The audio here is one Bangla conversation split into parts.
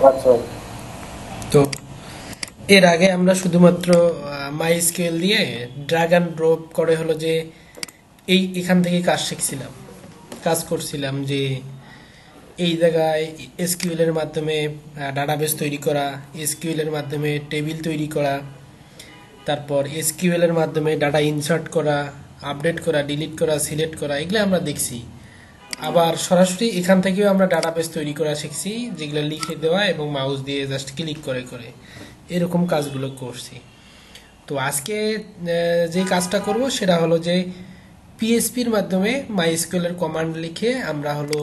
আচ্ছা। তো এর আগে আমরা শুধুমাত্র মাইস্কুয়েল দিয়ে ড্রাগ অ্যান্ড ড্রপ করে হলো যে এখান থেকে কাজ শিখছিলাম, কাজ করছিলাম যে এই জায়গায় এসকিউএল এর মাধ্যমে ডাটাবেস তৈরি করা, এসকিউএল এর মাধ্যমে টেবিল তৈরি করা, তারপর এসকিউএল এর মাধ্যমে ডাটা ইনসার্ট করা, আপডেট করা, ডিলিট করা, সিলেক্ট করা, এগুলো আমরা দেখছি। আবার সরাসরি এখান থেকেও আমরা ডাটাবেস তৈরি করা শিখছি, যেগুলো লিখে দেওয়া এবং মাউস দিয়ে জাস্ট ক্লিক করে করে এরকম কাজগুলো করছি। তো আজকে যে কাজটা করব সেটা হলো যে পিএসপির মাধ্যমে মাইস্কুয়েল এর কমান্ড লিখে আমরা হলো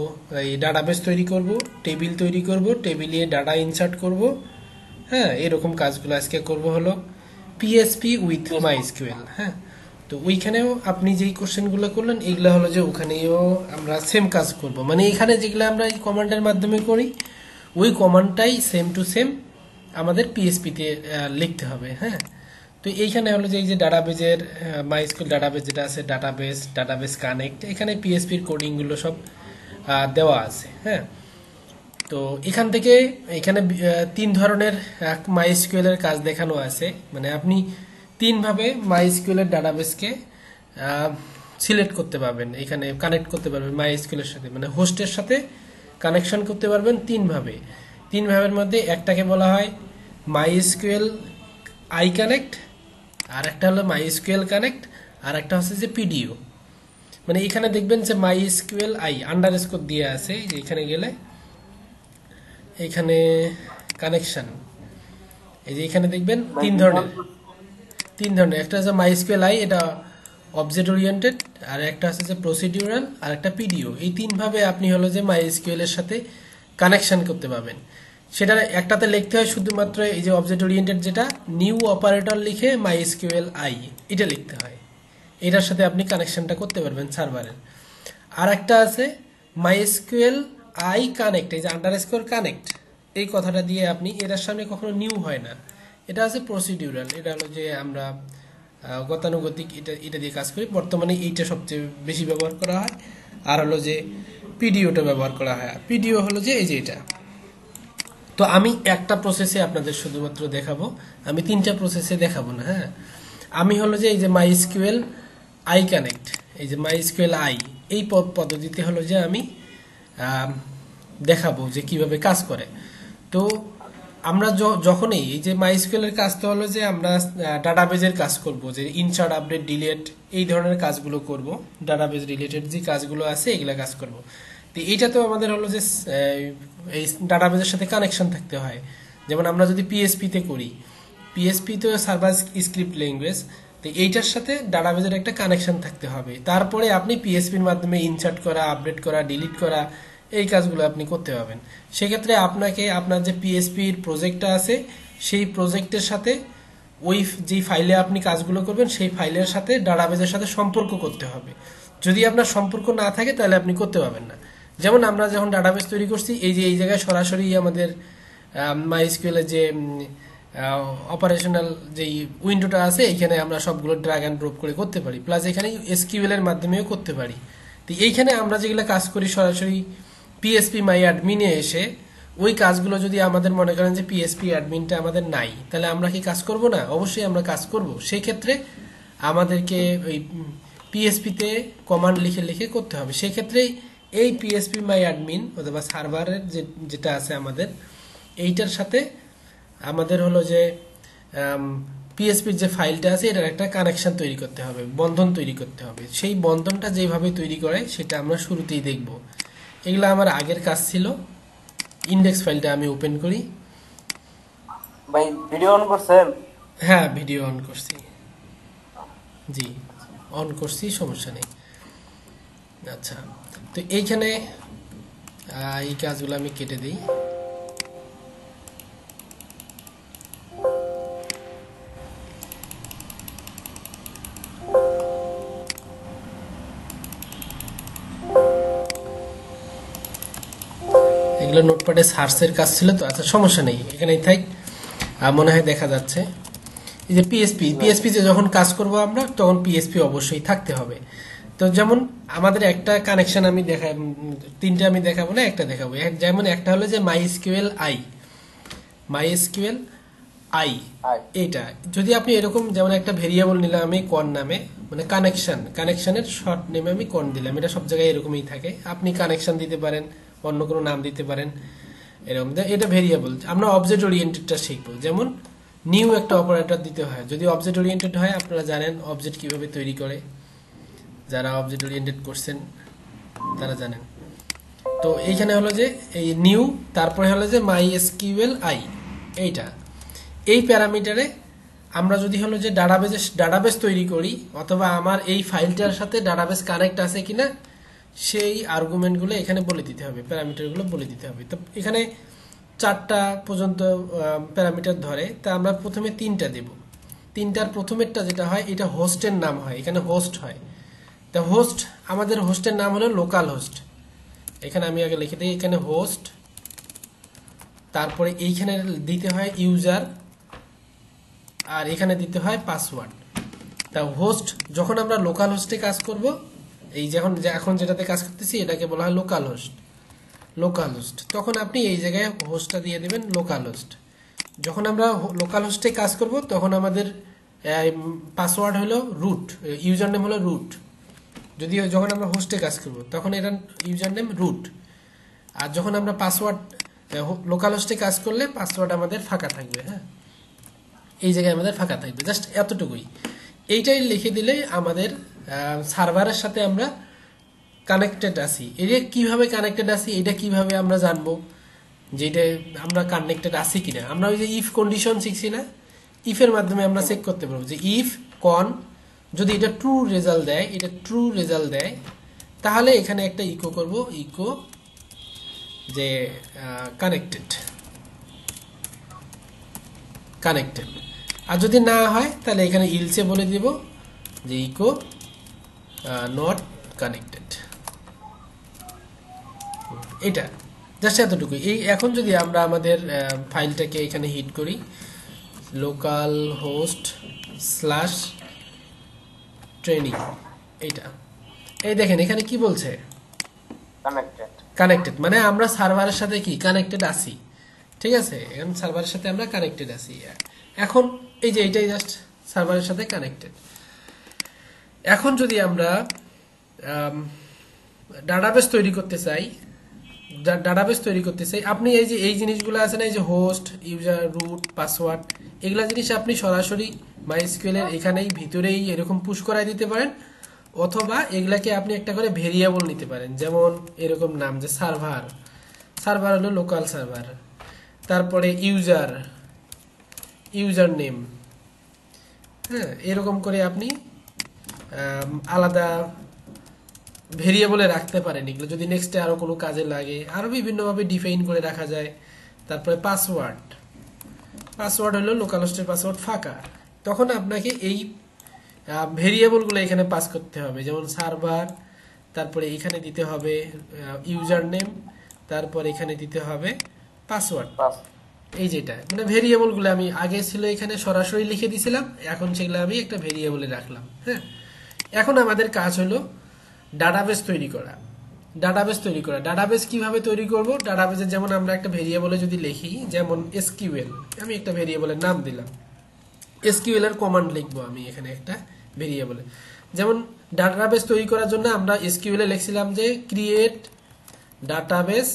এই ডাটাবেস তৈরি করব, টেবিল তৈরি করব, টেবিলে ডাটা ইনসার্ট করব। হ্যাঁ, এরকম কাজগুলো আজকে করব হলো পিএসপি উইথ মাইস্কুয়েল। হ্যাঁ, তো ওইখানেও আপনি যেই কোশ্চেনগুলো করলেন এগুলো হলো যে ওখানেও আমরা সেম কাজ করব, মানে এখানে যেগুলো আমরা এই কমান্ডের মাধ্যমে করি ওই কমান্ডটাই সেম টু সেম আমাদের পিএসপিতে লিখতে হবে। হ্যাঁ, তো এইখানে হলো যে এই যে ডাটাবেজের মাইস্কুয়েল ডাটাবেজ যেটা আছে, ডাটাবেস কানেক্ট, এখানে পিএসপির কোডিংগুলো সব দেওয়া আছে। হ্যাঁ, তো এখান থেকে এখানে তিন ধরনের মাইস্কুয়েল এর কাজ দেখানো আছে, মানে আপনি তিনভাবে মাইস্কুয়েল এর ডাটাবেসকে সিলেক্ট করতে পারবেন, এখানে কানেক্ট করতে পারবেন মাইস্কুয়েল এর সাথে, মানে হোস্টের সাথে কানেকশন করতে পারবেন তিনভাবের মধ্যে একটাকে বলা হয় মাইস্কুয়েল আই কানেক্ট, আর একটা হলো মাইস্কুয়েল কানেক্ট, আর একটা হচ্ছে যে পিডিও। মানে এখানে দেখবেন যে মাইস্কুয়েল আই আন্ডারস্কোর দিয়ে আছে, এখানে গেলে এখানে কানেকশন, এই যে এখানে দেখবেন তিন ধরনের একটা হচ্ছে মাইস্কুয়েল আই, এটা অবজেক্ট ওরিয়েন্টেড, আর একটা হচ্ছে যে প্রসিডিউরাল, আর একটা পিডিও। এই তিনভাবে আপনি হলো যে মাইস্কুয়েল এর সাথে কানেকশন করতে পারবেন। সেটা একটাতে লিখতে হয় শুধুমাত্র এই যে অবজেক্ট ওরিয়েন্টেড, যেটা নিউ অপারেটর লিখে মাইস্কুয়েল আই এটা লিখতে হয়, এটার সাথে আপনি কানেকশনটা করতে পারবেন সার্ভারের। আর একটা আছে মাইস্কুয়েল আই কানেক্ট, এই যে আন্ডারস্কোর কানেক্ট, এই কথাটা দিয়ে আপনি এটার সামনে কখনো নিউ হয় না, এটা আছে প্রসিডিউরাল, এটা হলো যে আমরা গতানুগতিক এটা দিয়ে কাজ করি। বর্তমানে এইটা সবচেয়ে বেশি ব্যবহার করা হয়। আর হলো যে পিডিওটা ব্যবহার করা হয়, পিডিও হলো যে এই যে এটা। তো আমি একটা প্রসেসে আপনাদের শুধুমাত্র দেখাবো, আমি তিনটা প্রসেসে দেখাবো না। হ্যাঁ, আমি হলো যে এই যে মাইস্কুয়েল আই কানেক্ট, এই যে মাইস্কুয়েল আই, এই পদ্ধতিতে হলো যে আমি দেখাবো যে কিভাবে কাজ করে। তো আমরা যখনই এই যে মাইস্কুয়েল এর কাজটা হলো যে আমরা ডাটাবেজের কাজ করব, যে ইনসার্ট, আপডেট, ডিলিট, এই ধরনের কাজগুলো করব, ডাটাবেজ রিলেটেড যে কাজগুলো আছে এগুলা কাজ করব। তো এইটাতেও আমাদের হলো যে এই ডাটাবেজের সাথে কানেকশন থাকতে হয়। যেমন আমরা যদি পিএসপি তে করি, পিএসপি তো সার্ভার স্ক্রিপ্ট ল্যাঙ্গুয়েজ, তো এইটার সাথে ডাটাবেজের একটা কানেকশন থাকতে হবে, তারপরে আপনি পিএসপির মাধ্যমে ইনসার্ট করা, আপডেট করা, ডিলিট করা, এই কাজগুলো আপনি করতে পারবেন। সেক্ষেত্রে আপনাকে আপনার যে পিএসপির প্রজেক্টটা আছে সেই প্রজেক্টের সাথে ওই যে ফাইলে আপনি কাজগুলো করবেন সেই ফাইলের সাথে ডাটাবেজের সাথে সম্পর্ক করতে হবে। যদি আপনার সম্পর্ক না থাকে তাহলে আপনি করতে পারবেন না। যেমন আমরা যখন ডাটাবেস তৈরি করছি, এই যে এই জায়গায় সরাসরি আমাদের মাইস্কুয়েল এর যে অপারেশনাল যে উইন্ডোটা আছে এখানে আমরা সবগুলো ড্র্যাগ অ্যান্ড ড্রপ করে করতে পারি, প্লাস এখানে এসকিউএল এর মাধ্যমেও করতে পারি। তো এইখানে আমরা যেগুলো কাজ করি সরাসরি পিএসপি মাই অ্যাডমিনে এসে, ওই কাজগুলো যদি আমাদের মনে করেন যে পিএসপি অ্যাডমিনটা আমাদের নাই, তাহলে আমরা কি কাজ করব না? অবশ্যই আমরা কাজ করব। সেই ক্ষেত্রে আমাদেরকে ওই পিএসপিতে কমান্ড লিখে লিখে করতে হবে। সেই ক্ষেত্রে এই পিএসপি মাই অ্যাডমিন অথবা সার্ভারের যেটা আছে আমাদের, এইটার সাথে আমাদের হলো যে পিএসপির যে ফাইলটা আছে এটার একটা কানেকশন তৈরি করতে হবে, বন্ধন তৈরি করতে হবে। সেই বন্ধনটা যেভাবে তৈরি করে সেটা আমরা শুরুতেই দেখব। এগুলো আমার আগের কাজ ছিল। ইন্ডেক্স ফাইলটা আমি ওপেন করি। ভাই ভিডিও অন করছেন? হ্যাঁ, ভিডিও অন করছি, জি অন করছি, সমস্যা নেই। আচ্ছা, তো এইখানে এই কাজগুলো আমি কেটে দিই। এগুলো নোটপ্যাডে সার্চের কাজ ছিল তো, আচ্ছা সমস্যা নেই, এখানেই থাক। মনে হয় দেখা যাচ্ছে এই যে পিএসপিতে যখন কাজ করব আমরা, তখন পিএসপি অবশ্যই থাকতে হবে। তো যেমন আমাদের একটা কানেকশন আমি তিনটা আমি দেখাবো না, একটা দেখাবো। যেমন একটা হলো যে MySQL I, MySQL I I এইটা যদি আপনি এরকম যেমন একটা ভেরিয়েবল নিলাম আমি কন নামে, মানে কানেকশনের শর্ট নেমে আমি কন দিলাম, এটা সব জায়গায় এরকমই থাকে। আপনি কানেকশন দিতে পারেন, অন্য কোনো নাম দিতে পারেন, এরকম। এটা ভেরিয়েবল। আমরা অবজেক্ট ওরিয়েন্টেডটা শিখবো, যেমন নিউ একটা অপারেটর দিতে হয়। যদি অবজেক্ট ওরিয়েন্টেড হয়, আপনারা জানেন অবজেক্ট কিভাবে তৈরি করে, যারা অবজেক্ট ওরিয়েন্টেড করছেন তারা জানেন। তো এইখানে হলো যে এই নিউ, তারপরে হলো যে MySQL আই, এইটা এই প্যারামিটারে আমরা যদি হলো যে ডাটাবেস তৈরি করি, অথবা আমার এই ফাইলটার সাথে ডাটাবেস কানেক্ট আছে কিনা সেই আর্গুমেন্টগুলো এখানে বলে দিতে হবে, প্যারামিটারগুলো বলে দিতে হবে। তো এখানে 4টা পর্যন্ত প্যারামিটার ধরে, তা আমরা প্রথমে 3টা দেব। 3টার প্রথমেরটা যেটা হয়, এটা হোস্টের নাম হয়, এখানে হোস্ট হয়। তা হোস্ট, আমাদের হোস্টের নাম হলো লোকাল হোস্ট। এখানে আমি আগে লিখে দিই, এখানে হোস্ট, তারপরে এইখানে দিতে হয় ইউজার, আর এখানে দিতে হয় পাসওয়ার্ড। তা হোস্ট, যখন আমরা লোকাল হোস্টে কাজ করব, এই এখন যেটাতে কাজ করতেছি এটাকে বলা হয় লোকাল হোস্ট, তখন আপনি এই জায়গায় হোস্টটা দিয়ে দেবেন লোকাল হোস্ট। যখন আমরা লোকাল হোস্টে কাজ করব, তখন আমাদের পাসওয়ার্ড হলো রুট, ইউজার নেম হলো রুট। যখন আমরা হোস্টে কাজ করব, তখন এটা ইউজার নেম রুট। আর যখন আমরা পাসওয়ার্ড লোকাল হোস্টে কাজ করলে পাসওয়ার্ড আমাদের ফাঁকা থাকবে। হ্যাঁ, এই জায়গায় আমাদের ফাঁকা থাকবে, জাস্ট এতটুকুই। এইটাই লিখে দিলে আমাদের সার্ভারের সাথে আমরা কানেক্টেড আছি। এটা কিভাবে কানেক্টেড আছি, এটা কিভাবে আমরা জানবো যে এটা আমরা কানেক্টেড আছি কিনা? আমরা ওই যে ইফ কন্ডিশন শিখছি না, ইফের মাধ্যমে আমরা চেক করতে পারবো যে ইফ কন যদি এটা ট্রু রেজাল্ট দেয়, তাহলে এখানে একটা ইকো করব, ইকো যে কানেক্টেড। আর যদি না হয়, তাহলে এখানে ইলসে বলে দিব যে ইকো নট কানেক্টেড। এটা জাস্ট এতটুকু। এখন যদি আমরা আমাদের ফাইলটাকে এখানে হিট করি, লোকাল হোস্ট /training, এই দেখেন এখানে কি বলছে, কানেক্টেড, মানে আমরা সার্ভারের সাথে কি কানেক্টেড আছি। ঠিক আছে, এখন সার্ভারের সাথে আমরা কানেক্টেড আছি। এখন এই যে এইটাই জাস্ট সার্ভারের সাথে কানেক্টেড। এখন যদি আমরা ডাটাবেস তৈরি করতে চাই, আপনি এই জিনিসগুলো আছে না, এই যে হোস্ট, ইউজার, রুট, পাসওয়ার্ড, এগুলা জিনিস আপনি সরাসরি MySQL এর এখানেই ভিতরেই এরকম পুশ করাই দিতে পারেন, অথবা এগুলাকে আপনি একটা করে ভেরিয়েবল নিতে পারেন। যেমন এরকম নাম, যে সার্ভার হলো লোকাল সার্ভার, তারপরে ইউজার নেম। হ্যাঁ, এরকম করে আপনি আলাদা ভেরিয়েবলে রাখতে পারেন এগুলো, যদি নেক্সটে আরো কোনো কাজে লাগে। আরো বিভিন্নভাবে ডিফাইন করে রাখা যায়। তারপরে পাসওয়ার্ড হলো লোকাল হোস্টের পাসওয়ার্ড ফাঁকা, তখন আপনাকে এই ভেরিয়েবলগুলো এখানে পাস করতে হবে। যেমন সার্ভার, তারপরে এখানে দিতে হবে ইউজার নেম, তারপর এখানে দিতে হবে পাসওয়ার্ড। এই যেটা মানে ভেরিয়েবলগুলো আমি আগে ছিল এখানে সরাসরি লিখে দিয়েছিলাম, এখন সেগুলো আমি একটা ভেরিয়েবলে রাখলাম। হ্যাঁ, এখন আমাদের কাজ হলো ডাটাবেস তৈরি করা। ডাটাবেস কিভাবে তৈরি করব? ডাটাবেসে যেমন আমরা একটা ভেরিয়েবলে যদি লিখি, যেমন SQL, আমি একটা ভেরিয়েবলের নাম দিলাম, SQL এর কমান্ড লিখবো আমি এখানে একটা ভেরিয়েবলে। যেমন ডাটাবেস তৈরি করার জন্য আমরা SQL এ লিখছিলাম যে ক্রিয়েট ডাটাবেস,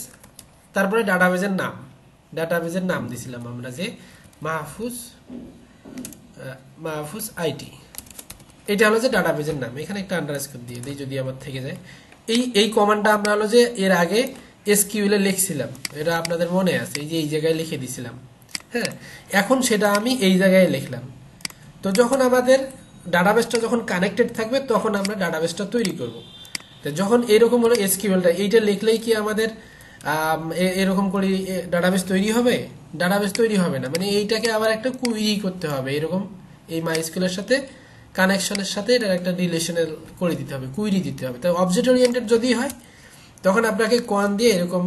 তারপরে ডাটাবেসের নাম দিছিলাম আমরা যে মাহফুজ আইটি। এটা হলো যে ডাটাবেসের নাম, এখানে একটা আন্ডারস্কোর দিয়ে দিই যদি আমার থেকে যায়। এই কমান্ডটা আমরা হলো যে এর আগে SQL এ লিখছিলাম, এটা আপনাদের মনে আছে, এই যে এই জায়গায় লিখে দিছিলাম। হ্যাঁ, এখন সেটা আমি এই জায়গায় লিখলাম। তো যখন আমাদের ডাটাবেসটা যখন কানেক্টেড থাকবে, তখন আমরা ডাটাবেসটা তৈরি করব। তো যখন এরকম হলো SQLটা, এইটা লিখলেই কি আমাদের এরকম করে ডাটাবেস তৈরি হবে? ডাটাবেস তৈরি হবে না, মানে এইটাকে আবার একটা কুইরি করতে হবে, এরকম এই MySQL এর সাথে কানেকশনের সাথে এটা একটা রিলেশনাল করে দিতে হবে, কুইরি দিতে হবে। তো অবজেক্ট ওরিয়েন্টেড যদি হয়, তখন আপনাকে কন দিয়ে এরকম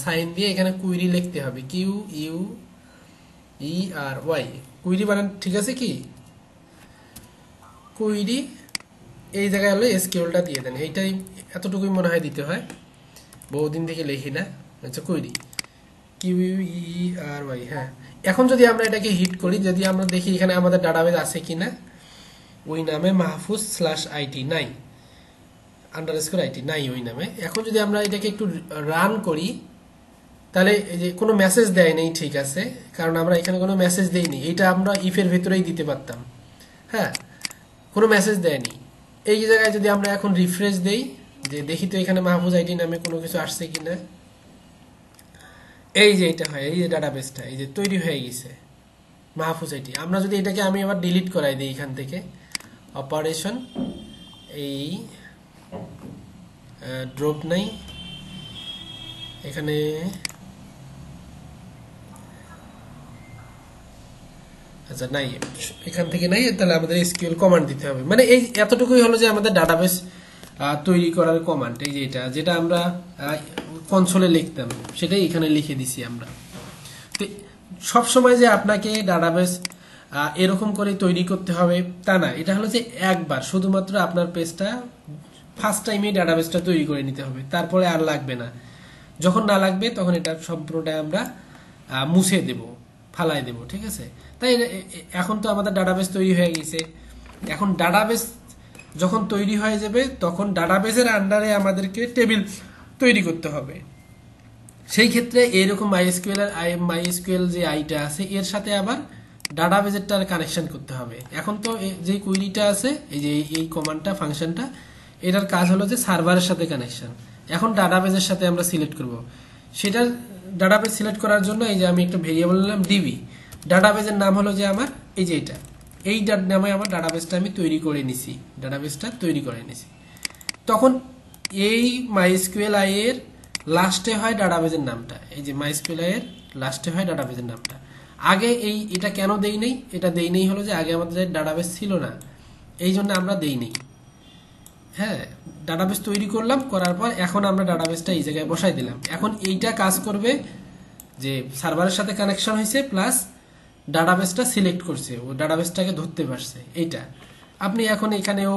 সাইন দিয়ে এখানে কুইরি লিখতে হবে, QUERY, কুইরি বানান ঠিক আছে কি? কুইরি, এই জায়গায় হলো SQLটা দিয়ে দেন। এইটাই এতটুকুই মনে হয় দিতে হয়, বহুদিন থেকে লিখি না। আচ্ছা, কুইরি QUERY, হ্যাঁ। এখন যদি আমরা এটাকে হিট করি, যদি আমরা দেখি এখানে আমাদের ডাটাবেস আছে কিনা, ওই নামে mahfuz/it নাই, _it নাই ওই নামে। এখন যদি আমরা এটাকে একটু রান করি, তাহলে এই যে কোনো মেসেজ দেয় নেই, ঠিক আছে, কারণ আমরা এখানে কোনো মেসেজ দেইনি। এটা আমরা ইফের ভেতরেই দিতে পারতাম, হ্যাঁ, কোনো মেসেজ দেয়নি। এই জায়গায় যদি আমরা এখন রিফ্রেশ দেই, যে দেখি তো এখানে mahfuz/it নামে কোনো কিছু আসছে কিনা, এই যে এটা হয়, এই যে ডাটাবেসটা এই যে তৈরি হয়ে গেছে mahfuz/it। আমরা যদি এটাকে আমি আবার ডিলিট করাই দিই এখান থেকে, অপারেশন এই ড্রপ নাই এখানে, আচ্ছা নাই, এখান থেকে নাই, তাহলে আমাদের এসকিউএল কমান্ড দিতে হবে। মানে এই এতটুকুই হলো যে আমাদের ডাটাবেস তৈরি করার কমান্ড। এই যে এটা যেটা আমরা কনসোলে লিখতাম, সেটাই এখানে লিখে দিছি আমরা। তো সব সময় যে আপনাকে ডাটাবেস এরকম করে তৈরি করতে হবে তা না, এটা হলো যে একবার শুধুমাত্র আপনার পেজটা ফার্স্ট টাইমে ডাটাবেসটা তৈরি করে নিতে হবে, তারপরে আর লাগবে না। যখন না লাগবে তখন এটা সম্পূর্ণটা আমরা মুছে দেব, ফালাই দেব, ঠিক আছে। তাই এখন তো আমাদের ডাটাবেস তৈরি হয়ে গেছে। এখন ডাটাবেস যখন তৈরি হয়ে যাবে, তখন ডাটাবেসের আন্ডারে আমাদেরকে টেবিল তৈরি করতে হবে। সেই ক্ষেত্রে এইরকম মাইএসকিউএল যে আইটা আছে, এর সাথে আবার ডাটাবেসেরটার কানেকশন করতে হবে। এখন তো যে কুইরিটা আছে, এই যে এই কমান্ডটা, ফাংশনটা, এটার কাজ হলো যে সার্ভারের সাথে কানেকশন। এখন ডাটাবেসের সাথে আমরা সিলেক্ট করব। সেটার ডাটাবেস সিলেক্ট করার জন্য এই যে আমি একটা ভেরিয়েবল নিলাম ডিবি, ডাটাবেসের নাম হলো যে আমার এই যে এটা, এই নামে আমার ডাটাবেসটা আমি তৈরি করে নিছি, ডাটাবেসটা তৈরি করে নিছি। তখন এই মাইএসকিউএল এর লাস্টে হয় ডাটাবেসের নামটা, এই যে মাইএসকিউএল এর লাস্টে হয় ডাটাবেসের নামটা। আগে এটা কেন দেই নেই? এটা দেই নেই হলো যে আগে আমাদের ডাটাবেস ছিল না, এই জন্য আমরা দেই নেই। হ্যাঁ, ডাটাবেস তৈরি করলাম, করার পর এখন আমরা ডাটাবেসটা এই জায়গায় বসাই দিলাম। এখন এইটা কাজ করবে যে সার্ভারের সাথে কানেকশন হয়েছে, প্লাস ডাটাবেসটা সিলেক্ট করছে, ও ডাটাবেসটাকে ধরতে পারছে। এইটা আপনি এখন এখানেও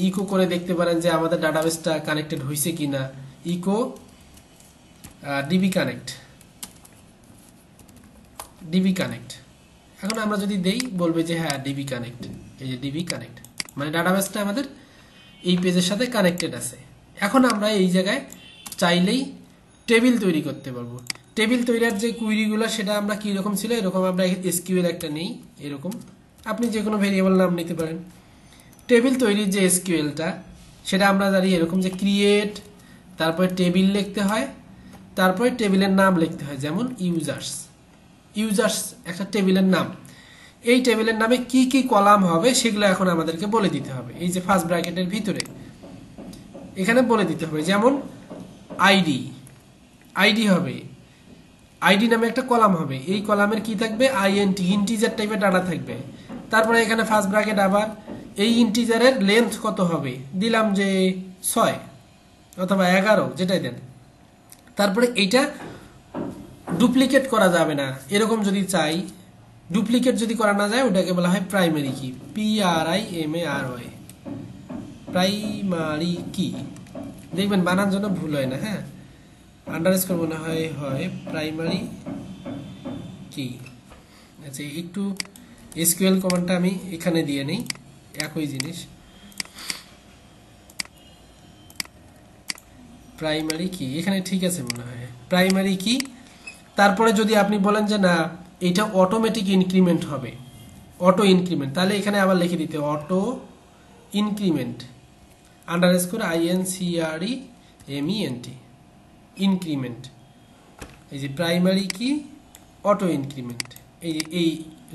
ইকো করে দেখতে পারেন যে আমাদের ডাটাবেসটা কানেক্টেড হয়েছে কিনা। ইকো ডিবি কানেক্ট, এখন আমরা যদি দেই বলবে যে হ্যাঁ ডিবি কানেক্ট, এই যে ডিবি কানেক্ট, মানে ডাটাবেসটা আমাদের এই পেজের সাথে কানেক্টেড আছে। এখন আমরা এই জায়গায় চাইলেই টেবিল তৈরি করতে পারবো। টেবিল তৈরির যে কুইরিগুলো, সেটা আমরা কি রকম ছিল, এরকম আমরা এসকিউএল একটা নেই, এরকম আপনি যে কোনো ভেরিয়েবল নাম নিতে পারেন। টেবিল তৈরির যে এসকিউএলটা, সেটা আমরা জানি এরকম যে ক্রিয়েট, তারপরে টেবিল লিখতে হয়, তারপরে টেবিলের নাম লিখতে হয়, যেমন ইউজার্স একটা টেবিলের নাম। এই টেবিলের নামে কি কি কলাম হবে সেগুলো এখন আমাদেরকে বলে দিতে হবে। এই যে ফার্স্ট ব্র্যাকেটের ভিতরে এখানে বলে দিতে হবে, যেমন আইডি হবে, আইডি নামে একটা কলাম হবে, এই কলামের কি থাকবে, ইন্টিজার টাইপের ডাটা থাকবে। তারপরে এখানে ফার্স্ট ব্র্যাকেট, আবার এই ইন্টিজারের লেন্থ কত হবে, দিলাম যে 6 অথবা 11, যেটাই দেন। তারপরে এইটা ডুপ্লিকেট করা যাবে না, এরকম যদি চাই, ডুপ্লিকেট যদি করা না যায়, ওটাকে বলা হয় প্রাইমারি কি, PRIMARY, প্রাইমারি কি। দেখবেন বানান জন্য ভুল হয় না, হ্যাঁ, আন্ডারস্কোর মনে হয় প্রাইমারি কি। আচ্ছা, একটু এসকিউএল কমান্ডটা আমি এখানে দিয়ে নেই, একই জিনিস, প্রাইমারি কি এখানে ঠিক আছে মনে হয়, প্রাইমারি কি। তারপরে যদি আপনি বলেন যে না, এটা অটোমেটিক ইনক্রিমেন্ট হবে, অটো ইনক্রিমেন্ট, তাহলে এখানে আবার লিখে দিতে অটো ইনক্রিমেন্ট _INCREMENT, ইনক্রিমেন্ট। এই যে প্রাইমারি কি অটো ইনক্রিমেন্ট, এই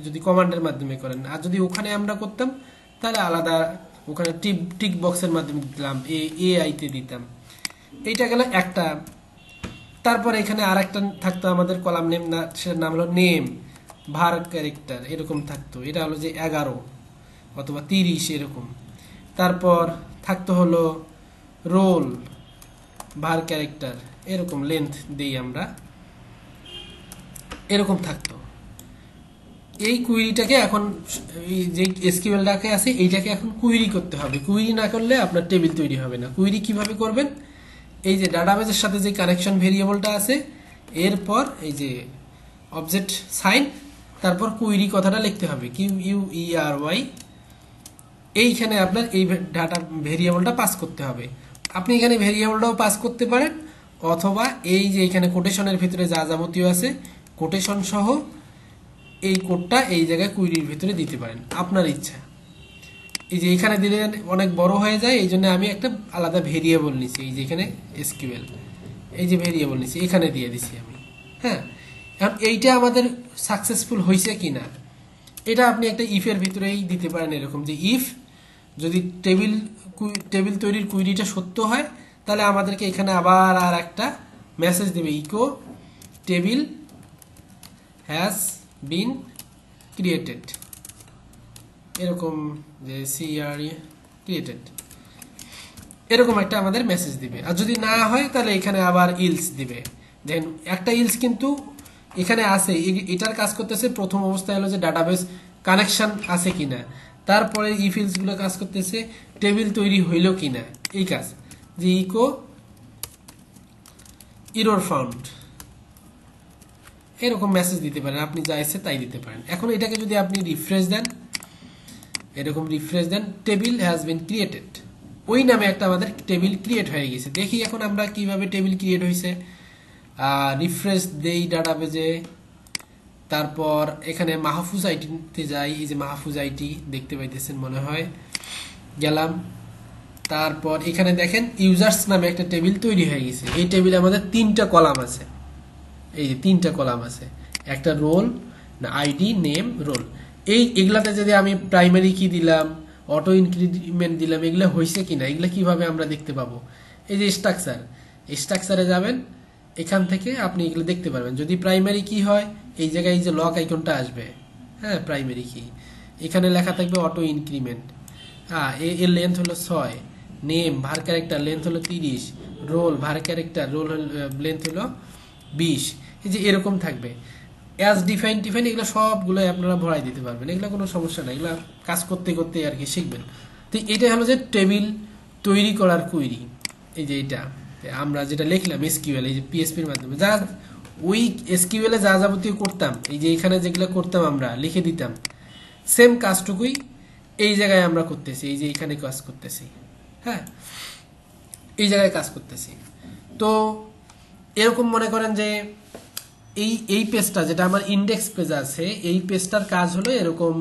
যদি কমান্ডের মাধ্যমে করেন। আর যদি ওখানে আমরা করতাম, তাহলে আলাদা ওখানে টিক বক্সের মাধ্যমে দিতাম, AI-তে দিতাম। এইটা গেল একটা। তারপর এখানে আর একটা থাকতো আমাদের কলাম নেম, না সেটার নাম হলো নেম, ভার ক্যারেক্টার, এরকম থাকতো। এটা হলো যে 11 অথবা 30 এরকম। তারপর থাকতো হলো রোল, ভার ক্যারেক্টার, এরকম লেন্থ দেই আমরা, এরকম থাকতো। এই কুইরিটাকে এখন, যে এসকিউএলটাকে আছে, এইটাকে এখন কুইরি করতে হবে। কুইরি না করলে আপনার টেবিল তৈরি হবে না। কুইরি কিভাবে করবেন, এই যে ডাটাবেসের সাথে যে কানেকশন ভেরিয়েবলটা আছে, এরপর এই যে অবজেক্ট সাইন, তারপর কুইরি কথাটা লিখতে হবে, QUERY। এইখানে আপনার এই ডাটা ভেরিয়েবলটা পাস করতে হবে। আপনি এখানে ভেরিয়েবলটাও পাস করতে পারেন, অথবা এই যে এখানে কোটেশনের ভিতরে যা যাবতীয় আছে কোটেশন সহ এই কোডটা এই জায়গায় কুইরির ভিতরে দিতে পারেন, আপনার ইচ্ছা। এই যে এখানে দিলে অনেক বড় হয়ে যায়, এই জন্য আমি একটা আলাদা ভেরিয়েবল নিছি, এই যে এখানে SQL এই যে ভেরিয়েবল নিছি এখানে দিয়ে দিছি আমি। হ্যাঁ, এখন এইটা আমাদের সাকসেসফুল হয়েছে কিনা এটা আপনি একটা ইফের ভিতরেই দিতে পারেন, এরকম যে ইফ যদি টেবিল তৈরির কুইরিটা সত্য হয়, তাহলে আমাদেরকে এখানে আবার আর একটা মেসেজ দেবে, echo table has been created, এরকম যে CRE ক্রিয়েটেড, এরকম একটা আমাদের মেসেজ দিবে। আর যদি না হয় তাহলে এখানে আবার ইলস দিবে। দেন একটা ইলস কিন্তু এখানে আছে, এটার কাজ করতেছে প্রথম অবস্থায় হলো যে ডাটাবেস কানেকশন আছে কিনা, তারপরে ইফ ইলস গুলো কাজ করতেছে টেবিল তৈরি হইল কিনা, এই কাজ যে ইকো এরর ফাউন্ড, এরকম মেসেজ দিতে পারেন, আপনি যা ইচ্ছে তাই দিতে পারেন। এখন এটাকে যদি আপনি রিফ্রেশ দেন, এরকম রিফ্রেশ দেন, টেবিল হ্যাজ বিন ক্রিয়েটেড, ওই নামে একটা আমাদের টেবিল ক্রিয়েট হয়ে গেছে। দেখি এখন আমরা কিভাবে টেবিল ক্রিয়েট হয়েছে। রিফ্রেশ দেই ডাটাবেজে, তারপর এখানে মাহফুজ আইটিতে যাই, এই যে মাহফুজ আইটি দেখতে পাইতেছেন মনে হয়, গেলাম। তারপর এখানে দেখেন ইউজার্স নামে একটা টেবিল তৈরি হয়ে গেছে। এই টেবিলে আমাদের 3টা কলাম আছে, এই যে 3টা কলাম আছে, একটা রোল না আইডি নেম রোল। এগুলাতে যদি আমি প্রাইমারি কি দিলাম, অটো ইনক্রিমেন্ট দিলাম, এগুলো হয়েছে কিনা এগুলো কিভাবে আমরা দেখতে পাবো? এই যে স্ট্রাকচারে যাবেন, এখান থেকে আপনি এগুলো দেখতে পারবেন। যদি প্রাইমারি কি হয়, এই জায়গায় এই যে লক আইকনটা আসবে, হ্যাঁ প্রাইমারি কি, এখানে লেখা থাকবে অটো ইনক্রিমেন্ট। এর লেন্থ হলো 6, নেম ভার ক্যারেক্টার লেন্থ হলো 30, রোল ভার ক্যারেক্টার রোল লেন্থ হলো 20। এই যে এরকম থাকবে, অ্যাজ ডিফাইন এগুলো সবগুলো আপনারা ভরাই দিতে পারবেন, এগুলো কোনো সমস্যা নাই, এগুলো কাজ করতে করতে আর কি শিখবেন। তো এটা হলো যে টেবিল তৈরি করার কুইরি। এই যে এটা আমরা যেটা লিখলাম SQL, এই যে PHP এর মাধ্যমে যা ওই SQL এ যা যাবতীয় করতাম, এই যে এখানে যেগুলো করতাম আমরা লিখে দিতাম, সেম কাজটুকুই এই জায়গায় আমরা করতেছি, এই যে এখানে কাজ করতেছি, হ্যাঁ এই জায়গায় কাজ করতেছি। তো এরকম মনে করেন যে এই পেজটা যেটা আমার ইন্ডেক্স পেজ আছে, এই পেজটার কাজ হলো এরকম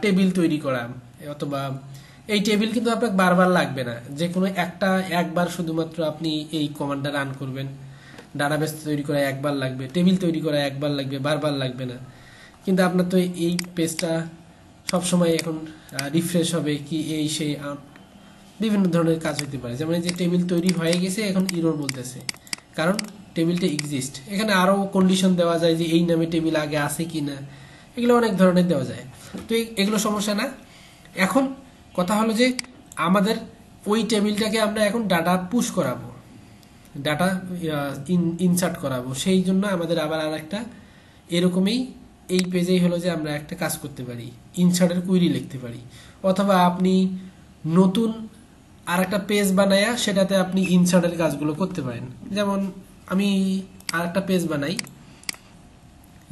টেবিল তৈরি করা, অথবা এই টেবিল কিন্তু আপনাকে বারবার লাগবে না, যে কোনো একবার শুধুমাত্র আপনি এই কমান্ডটা রান করবেন, ডাটাবেস তৈরি করা একবার লাগবে, টেবিল তৈরি করা একবার লাগবে, বারবার লাগবে না। কিন্তু আপনার তো এই পেজটা সবসময় এখন রিফ্রেশ হবে কি এই সেই বিভিন্ন ধরনের কাজ হতে পারে। যেমন এই যে টেবিল তৈরি হয়ে গেছে, এখন ইরর বলতেছে, কারণ টেবিলটা এক্সিস্ট। এখানে আরো কন্ডিশন দেওয়া যায় যে এই নামে টেবিল আগে আছে কিনা, এগুলো অনেক ধরনের দেওয়া যায়। তো এগুলো সমস্যা না। এখন কথা হলো যে আমাদের ওই টেবিলটাকে আমরা এখন ডাটা পুশ করাবো, ডাটা ইনসার্ট করাবো, সেই জন্য আমাদের আবার আর একটা এরকমই এই পেজেই হলো যে আমরা একটা কাজ করতে পারি, ইনসার্টের কুইরি লিখতে পারি, অথবা আপনি নতুন আর একটা পেজ বানায়া সেটাতে আপনি ইনসার্টের কাজগুলো করতে পারেন। যেমন আমি আর একটা পেজ বানাই,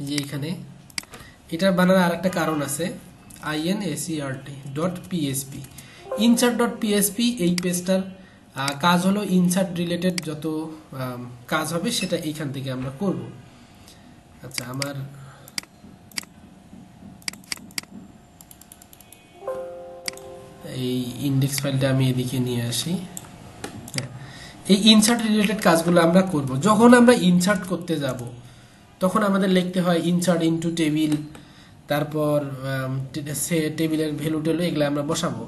যে এখানে এটা বানানোর আর একটা কারণ আছে, insert.php insert.php এই পেজটার কাজ হলো ইনসার্ট রিলেটেড যত কাজ হবে সেটা এইখান থেকে আমরা করব। আচ্ছা, আমার এই ইন্ডেক্স ফাইলটা আমি এদিকে নিয়ে আসি। এই ইনসার্ট রিলেটেড কাজগুলো আমরা করব। যখন আমরা ইনসার্ট করতে যাব তখন আমাদের লিখতে হয় ইনসার্ট ইনটু টেবিল, তারপর টেবিলের ভ্যালু টেলু এগুলো আমরা বসাবো।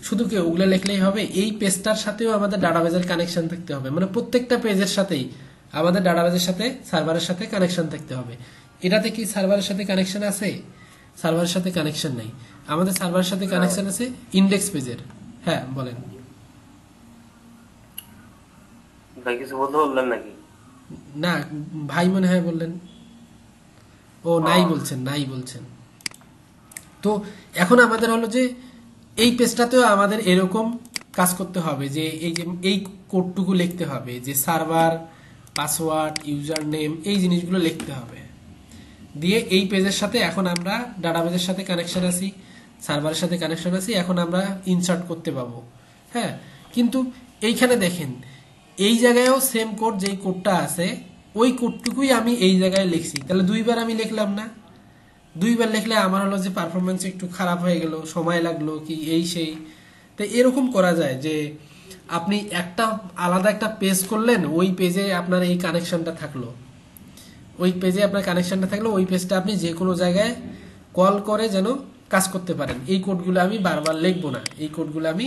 শুধু কি ওগুলো লিখলেই হবে? এই পেজটার সাথেও আমাদের ডাটাবেজের কানেকশন থাকতে হবে, মানে প্রত্যেকটা পেজের সাথেই আমাদের ডাটাবেজের সাথে সার্ভারের সাথে কানেকশন থাকতে হবে। এটাতে কি সার্ভারের সাথে কানেকশন আছে? সার্ভারের সাথে কানেকশন নাই, আমাদের সার্ভারের সাথে কানেকশন আছে ইন্ডেক্স পেজের। হ্যাঁ বলেন ভাই, কিছু বলতে বললেন নাকি? না ভাই মনে হয় বললেন, ও নাই বলছেন, নাই বলছেন। তো এখন আমাদের হলো যে এই পেজটাতেও আমাদের এরকম কাজ করতে হবে, যে এই কোডটুকু লিখতে হবে, যে সার্ভার পাসওয়ার্ড ইউজার নেম এই জিনিসগুলো লিখতে হবে। দিয়ে এই পেজের সাথে এখন আমরা ডাটাবেজের সাথে কানেকশন আছি, সার্ভারের সাথে কানেকশন আছি, এখন আমরা ইনসার্ট করতে পাবো। হ্যাঁ, কিন্তু এইখানে দেখেন এই জায়গায়ও সেম কোড, যেই কোডটা আছে ওই কোডটুকুই আমি এই জায়গায় লিখছি, তাহলে দুইবার আমি লিখলাম না? দুইবার লিখলে আমার হলো যে পারফরমেন্স একটু খারাপ হয়ে গেল, সময় লাগলো কি এই সেই। তো এরকম করা যায় যে আপনি একটা আলাদা একটা পেজ করলেন, ওই পেজে আপনার এই কানেকশনটা থাকলো, ওই পেজে আপনার কানেকশনটা থাকলো, ওই পেজটা আপনি যে কোনো জায়গায় কল করে যেন কাজ করতে পারেন। এই কোডগুলো আমি বারবার লিখবো না, এই কোডগুলো আমি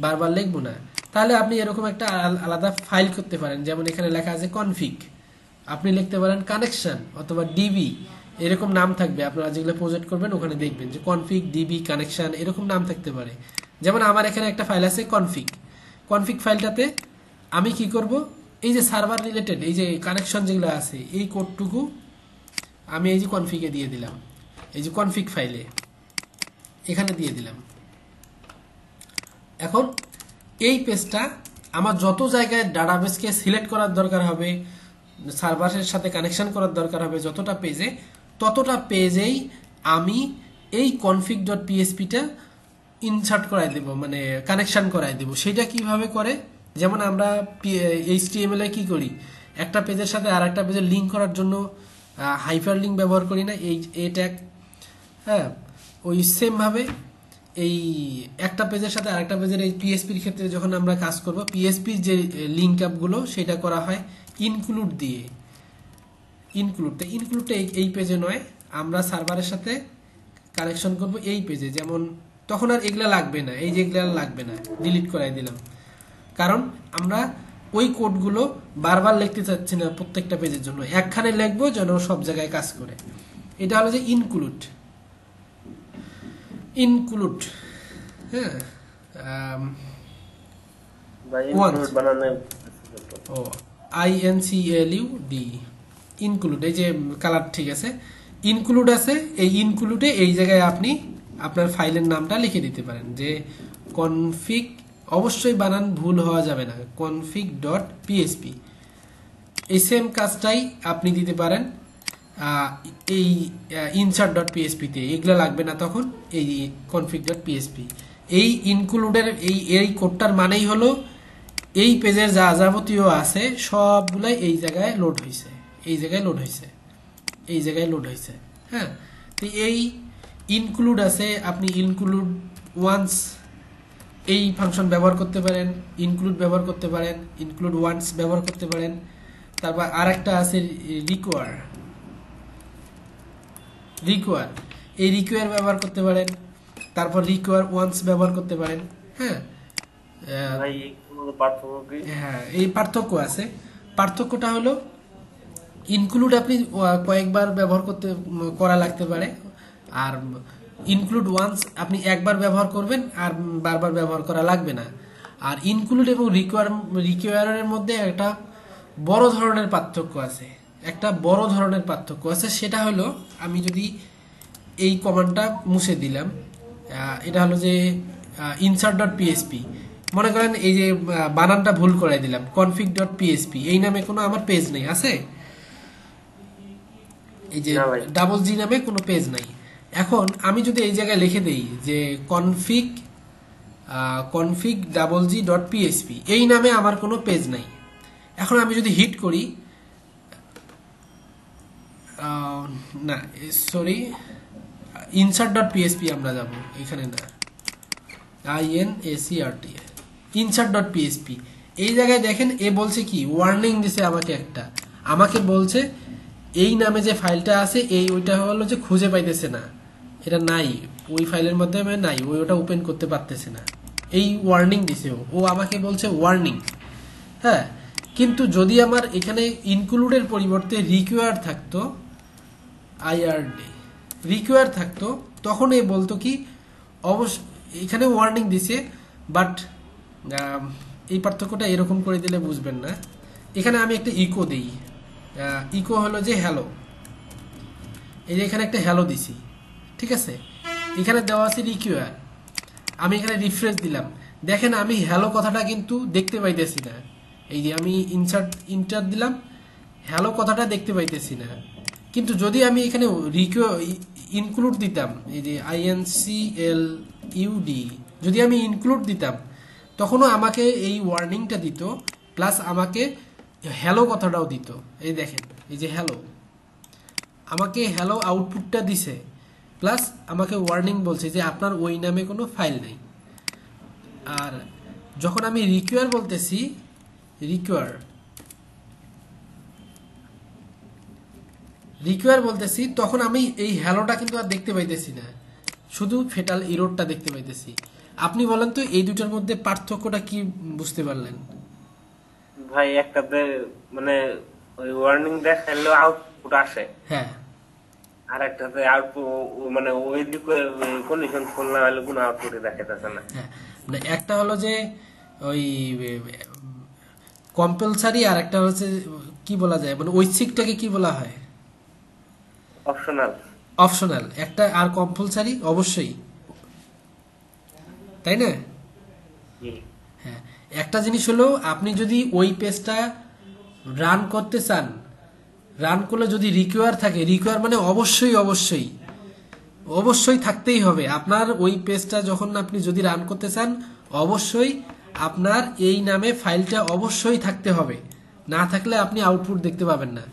বারবার লিখবো না। তাহলে আপনি এরকম একটা আলাদা ফাইল করতে পারেন, যেমন এখানে লেখা আছে কনফিগ, আপনি লিখতে পারেন কানেকশন অথবা ডিবি, এরকম নাম থাকবে। আপনারা যেগুলো প্রজেক্ট করবেন ওখানে দেখবেন যে কনফিগ, ডিবি, কানেকশন এরকম নাম থাকতে পারে। যেমন আমার এখানে একটা ফাইল আছে কনফিগ, কনফিগ ফাইলটাতে আমি কি করব, এই যে সার্ভার রিলেটেড এই যে কানেকশন যেগুলো আছে এই কোডটুকু আমি এই যে কনফিগে দিয়ে দিলাম, এই যে কনফিগ ফাইলে এখানে দিয়ে দিলাম। এখন এই পেজটা আমার যত জায়গায় ডাটাবেসকে সিলেক্ট করার দরকার হবে, সার্ভারের সাথে কানেকশন করার দরকার হবে, যতটা পেজে, ততটা পেজেই আমি এই config.phpটা ইনসার্ট করাই দেব, মানে কানেকশন করাই দেব। সেটা কিভাবে করে, যেমন আমরা HTML এ কি করি, একটা পেজের সাথে আর একটা পেজের লিঙ্ক করার জন্য হাইপার লিঙ্ক ব্যবহার করি না, এই ট্যাগ। হ্যাঁ, ওই সেম ভাবে এই একটা পেজের সাথে আরেকটা পেজের এই পিএসপির ক্ষেত্রে যখন আমরা কাজ করব, পিএসপির যে লিঙ্ক আপগুলো সেটা করা হয় ইনক্লুড দিয়ে। ইনক্লুডটা এই পেজে নয়, আমরা সার্ভারের সাথে কানেকশন করব এই পেজে। যেমন তখন আর এগুলা লাগবে না, এই যে এগুলা লাগবে না, ডিলিট করাই দিলাম, কারণ আমরা ওই কোডগুলো বারবার লিখতে চাচ্ছি না প্রত্যেকটা পেজের জন্য, একখানে লিখবো যেন সব জায়গায় কাজ করে। এটা হলো যে ইনক্লুড। হ্যাঁ, ভাই ইনক্লুড বানানো ও INCLUD, ইনক্লুড, এই যে কালার ঠিক আছে, ইনক্লুড আছে। এই ইনক্লুডে এই জায়গায় আপনি আপনার ফাইলের নামটা লিখে দিতে পারেন যে কনফিগ, অবশ্যই বানান ভুল হওয়া যাবে না, config.php। এই সেম কাজটাই আপনি দিতে পারেন এই insert.php তে, এগুলো লাগবে না তখন, এই config.php। এই ইনক্লুডের এই কোডটার মানেই হলো এই পেজের যা যাবতীয় আছে সবগুলাই এই জায়গায় লোড হয়েছে, এই জায়গায় লোড হয়েছে, এই জায়গায় লোড হয়েছে। হ্যাঁ, তো এই ইনক্লুড আছে, আপনি ইনক্লুড ওয়ান্স এই ফাংশন ব্যবহার করতে পারেন, ইনক্লুড ব্যবহার করতে পারেন, ইনক্লুড ওয়ান্স ব্যবহার করতে পারেন। তারপর আরেকটা আছে রিকোয়ার, এই রিকোয়ার ব্যবহার করতে পারেন, তারপর রিকোয়ার ওয়ান্স ব্যবহার করতে পারেন। হ্যাঁ, ভাই এগুলোর পার্থক্য কি? হ্যাঁ, এই পার্থক্য আছে। পার্থক্যটা হলো ইনক্লুড আপনি কয়েকবার ব্যবহার করা লাগতে পারে, আর ইনক্লুড ওয়ান্স আপনি একবার ব্যবহার করবেন আর বারবার ব্যবহার করা লাগবে না। আর ইনক্লুড এবং রিকোয়ারের মধ্যে একটা বড় ধরনের পার্থক্য আছে, সেটা হলো আমি যদি এই কমান্ডটা মুছে দিলাম, এটা হলো যে insert.php, মনে করেন এই যে বানানটা ভুল করে দিলাম, config.php, এই নামে কোনো আমার পেজ নেই, আছে এই যে ডাবল জি নামে কোনো পেজ নাই। এখন আমি যদি এই জায়গায় লিখে দেই যে config.php, এই নামে আমার কোনো পেজ নাই। এখন আমি যদি হিট করি, না সরি, insert.php আমরা যাব, এখানে না, INACRT, insert.php। এই জায়গায় দেখেন এ বলছে কি, ওয়ার্নিং দিছে আমাকে বলছে এই নামে যে ফাইলটা আছে ওইটা হলো যে খুঁজে পাইতেছে না, এটা নাই, ওই ফাইলের মধ্যে নাই, ওটা ওপেন করতে পারতেছে না, এই ওয়ার্নিং দিছে ও আমাকে বলছে ওয়ার্নিং। হ্যাঁ, কিন্তু যদি আমার এখানে ইনক্লুডের পরিবর্তে রিকোয়ার থাকতো, রিকোয়ার থাকতো, তখন এ বলতো কি, অবশ্য এখানে ওয়ার্নিং দিছে, বাট এই পার্থক্যটা এরকম করে দিলে বুঝবেন না। এখানে আমি একটা ইকো দিই, ইকো হলো যে হ্যালো, এই যে এখানে একটা হ্যালো দিছি, ঠিক আছে, এখানে দেওয়া আছে রিকোয়ার, আমি এখানে রিফ্রেশ দিলাম, দেখেন আমি হ্যালো কথাটা কিন্তু দেখতে পাইতেছি না। এই যে আমি ইন্টার দিলাম, হ্যালো কথাটা দেখতে পাইতেছি না। কিন্তু যদি আমি এখানে ইনক্লুড দিতাম, এই যে INCLUD, যদি আমি ইনক্লুড দিতাম তখনও আমাকে এই ওয়ার্নিংটা দিত, প্লাস আমাকে হ্যালো কথাটাও দিত। এই দেখেন, এই যে হ্যালো, আমাকে হ্যালো আউটপুটটা দিছে, প্লাস আমাকে ওয়ার্নিং বলছে যে আপনার ওই নামে কোনো ফাইল নেই। আর যখন আমি রিকোয়ার বলতেছি, রিকোয়ার বলতেছি, তখন আমি এই হ্যালোটা কিন্তু আর দেখতে পাইতেছি না, শুধু ফেটাল ইরোরটা দেখতে পাইতেছি। আপনি বলেন তো এই দুটার মধ্যে পার্থক্যটা কি বুঝতে পারলেন? ভাই একটাতে মানে ওই ওয়ার্নিং দেখাইলেও আউটপুট আসে, হ্যাঁ, আর একটাতে আউটপুট মানে ওই কন্ডিশন ফুল না হলে কোনো আউটপুটই দেখাইতেছে না। হ্যাঁ, মানে একটা হলো যে ওই কম্পালসারি, আর একটা হচ্ছে কি বলা যায়, মানে ঐচ্ছিকটাকে কি বলা হয়? অপশনাল। অপশনাল একটা, আর কম্পালসারি অবশ্যই, তাই না? হ্যাঁ, একটা জিনিস হলো আপনি যদি ওই পেজটা রান করতে চান, রান করলে যদি রিকোয়ার থাকে, রিকোয়ার মানে অবশ্যই অবশ্যই অবশ্যই থাকতেই হবে। আপনার ওই পেজটা যখন আপনি যদি রান করতে চান, অবশ্যই আপনার এই নামে ফাইলটা অবশ্যই থাকতে হবে, না থাকলে আপনি আউটপুট দেখতে পাবেন না।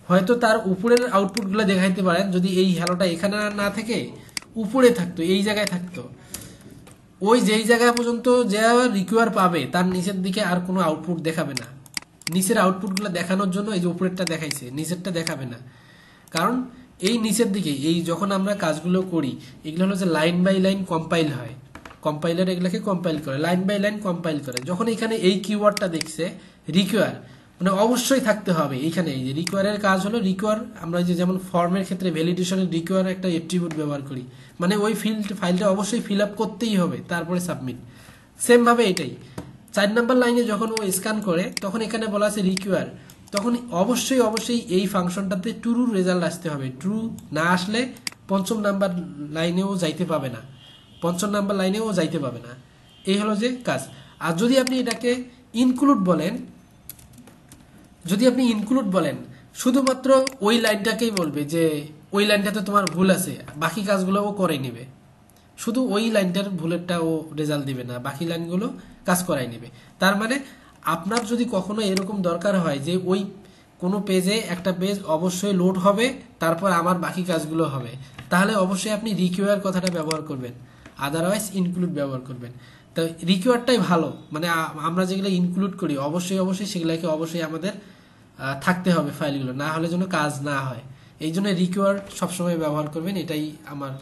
হয়তো তার উপরের আউটপুটগুলো দেখাইতে পারেন, যদি এই হ্যালোটা এখানে না থেকে উপরে থাকতো, এই জায়গায় থাকতো, ওই যেই জায়গা পর্যন্ত যে রিকোয়ার পাবে তার নিচের দিকে আর কোনো আউটপুট দেখাবে না। নিচের আউটপুটগুলো দেখানোর জন্য এই যে উপরেরটা দেখাইছে, নিচেরটা দেখাবে না। কারণ এই নিচের দিকে এই যখন আমরা কাজগুলো করি, এগুলো হলো যে লাইন বাই লাইন কম্পাইল হয়, কম্পাইলার এগুলোকে কম্পাইল করে, লাইন বাই লাইন কম্পাইল করে। যখন এখানে এই কিওয়ার্ডটা দেখছে রিকোয়ার, মানে অবশ্যই থাকতে হবে এইখানে। এই যে রিকোয়ারের কাজ হলো, রিকোয়ার আমরা যে যেমন ফর্মের ক্ষেত্রে ভ্যালিডেশনের রিকোয়ার একটা অ্যাট্রিবিউট ব্যবহার করি, মানে ওই ফাইলটা অবশ্যই ফিল আপ করতেই হবে, তারপরে সাবমিট। সেম ভাবে এটাই 4 নাম্বার লাইনে যখন ও স্ক্যান করে, তখন এখানে বলা আছে রিকোয়ার, তখন অবশ্যই অবশ্যই এই ফাংশনটাতে ট্রু রেজাল্ট আসতে হবে। ট্রু না আসলে 5ম নাম্বার লাইনেও যাইতে পাবে না, 5ম নাম্বার লাইনেও যাইতে পাবে না। এই হলো যে কাজ। আর যদি আপনি এটাকে ইনক্লুড বলেন, যদি আপনি ইনক্লুড বলেন, শুধুমাত্র ওই লাইনটাকেই বলবে যে ওই লাইনটাতে তোমার ভুল আছে, বাকি কাজগুলো ও করে নেবে। শুধু ওই লাইনটার ভুলেরটা ও রেজাল্ট দিবে না, বাকি লাইনগুলো কাজ করাই নেবে। তার মানে আপনার যদি কখনো এরকম দরকার হয় যে ওই কোনো পেজে একটা পেজ অবশ্যই লোড হবে, তারপর আমার বাকি কাজগুলো হবে, তাহলে অবশ্যই আপনি রিকোয়ার কথাটা ব্যবহার করবেন, আদারওয়াইজ ইনক্লুড ব্যবহার করবেন। তো রিকোয়ারটাই ভালো, মানে আমরা যেগুলো ইনক্লুড করি অবশ্যই অবশ্যই সেগুলোকে অবশ্যই আমাদের থাকতে হবে ফাইলগুলো, না হলে যেন কাজ না হয়। এই জন্য রিকোয়ার সবসময় ব্যবহার করবেন, এটাই আমার